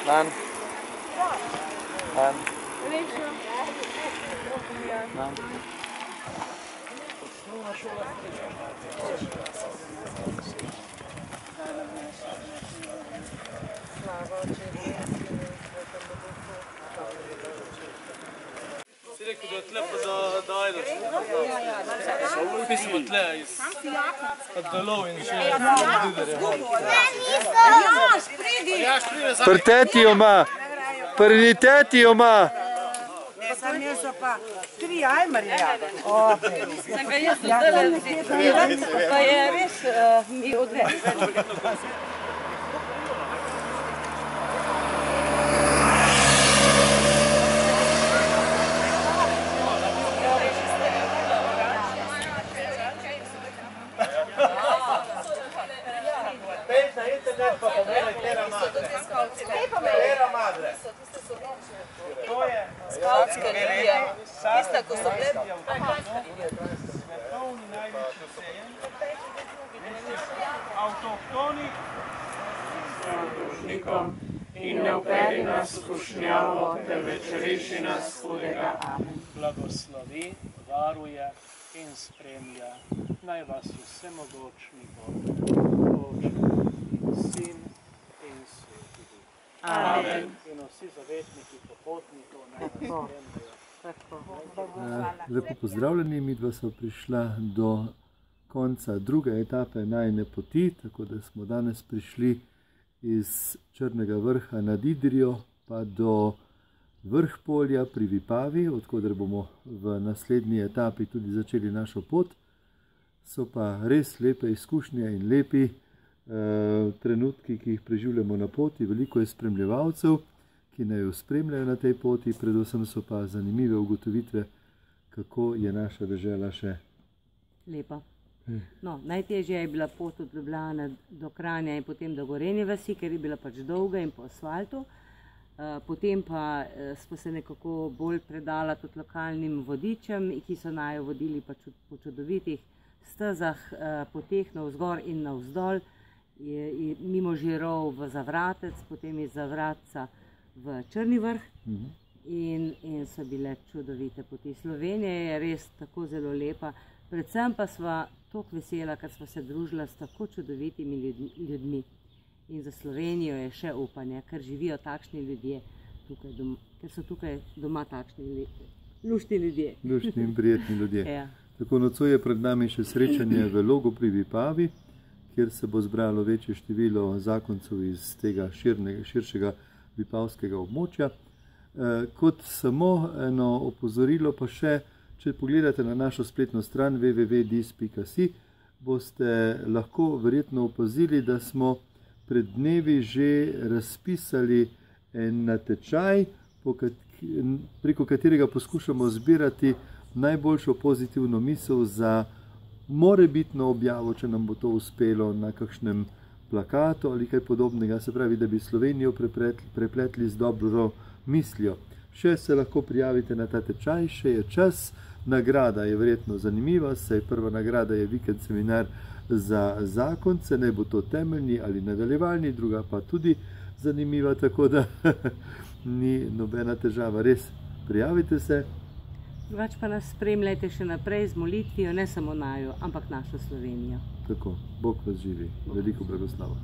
Dan. Dan. Dan. Osnovna šola si rekel, da je tle pa da ajdeš. Mislim, tle iz delov in še Pri teti jo ima. Pri teti jo ima. Sam jaz so pa 3 ajmarje. Sem ga jaz oddelal, pa je res mi odveč. Pejte na internet pa pogledaj Tera Madre. To je Skavtska regija. Tista, ko so bile... svetovni največji sejem. Avtohtoni. In ne vperi nas v skušnjavo, temveč reši nas hudega. Blagoslovi, varuje in spremlja. Naj vas vsemogočni Bog, Oče in Sin in Sveti Duh. Amen. In vsi zavetniki popotnikov naj vas spremljajo. Lepo pozdravljeni, midva sva prišla do konca druge etape najine poti, tako da smo danes prišli iz Črnega vrha nad Idrijo pa do Vrhpolja pri Vipavi, odkoder bomo v naslednji etapi tudi začeli našo pot. So pa res lepe izkušnje in lepi trenutki, ki jih preživljamo na poti. Veliko je spremljevalcev, ki naj jo spremljajo na tej poti, predvsem so pa zanimive ugotovitve, kako je naša dežela še Lepa. No, najtežja je bila pot od Ljubljane do Kranja in potem do Gorenje vasi, ker je bila pač dolga in po asfaltu. Potem pa smo se nekako bolj predala tudi lokalnim vodičem, ki so najo vodili pač po čudovitih stezah, poteh navzgor in navzdol, mimo Žirov v Zavratec, potem iz Zavratca v Črni vrh in so bile čudovite poti. Slovenija je res tako zelo lepa, predvsem pa sva toliko vesela, ker smo se družila s tako čudovitimi ljudmi. In za Slovenijo je še upanje, ker živijo takšni ljudje, ker so tukaj doma takšni luštni ljudje. luštni in prijetni ljudje. Ja. Tako nocoj je pred nami še srečanje v Logu pri Vipavi, kjer se bo zbralo večje število zakoncev iz tega širšega vipavskega območja. Kot samo eno opozorilo pa še, če pogledate na našo spletno stran www.dis.si, boste lahko verjetno opazili, da smo pred dnevi že razpisali en natečaj, preko katerega poskušamo zbirati najboljšo pozitivno misel za morebitno objavo, če nam bo to uspelo na kakšnem plakatu ali kaj podobnega, se pravi, da bi Slovenijo prepletli z dobro mislijo. Še se lahko prijavite na ta tečaj, še je čas, nagrada je verjetno zanimiva, saj prva nagrada je vikend seminar za zakonce, ne bo to temeljni ali nadaljevalni, druga pa tudi zanimiva, tako da ni nobena težava, res prijavite se. Drugače pa nas spremljajte še naprej z molitvijo, ne samo najo, ampak našo Slovenijo. Tako, Bog vas živi, veliko blagoslava.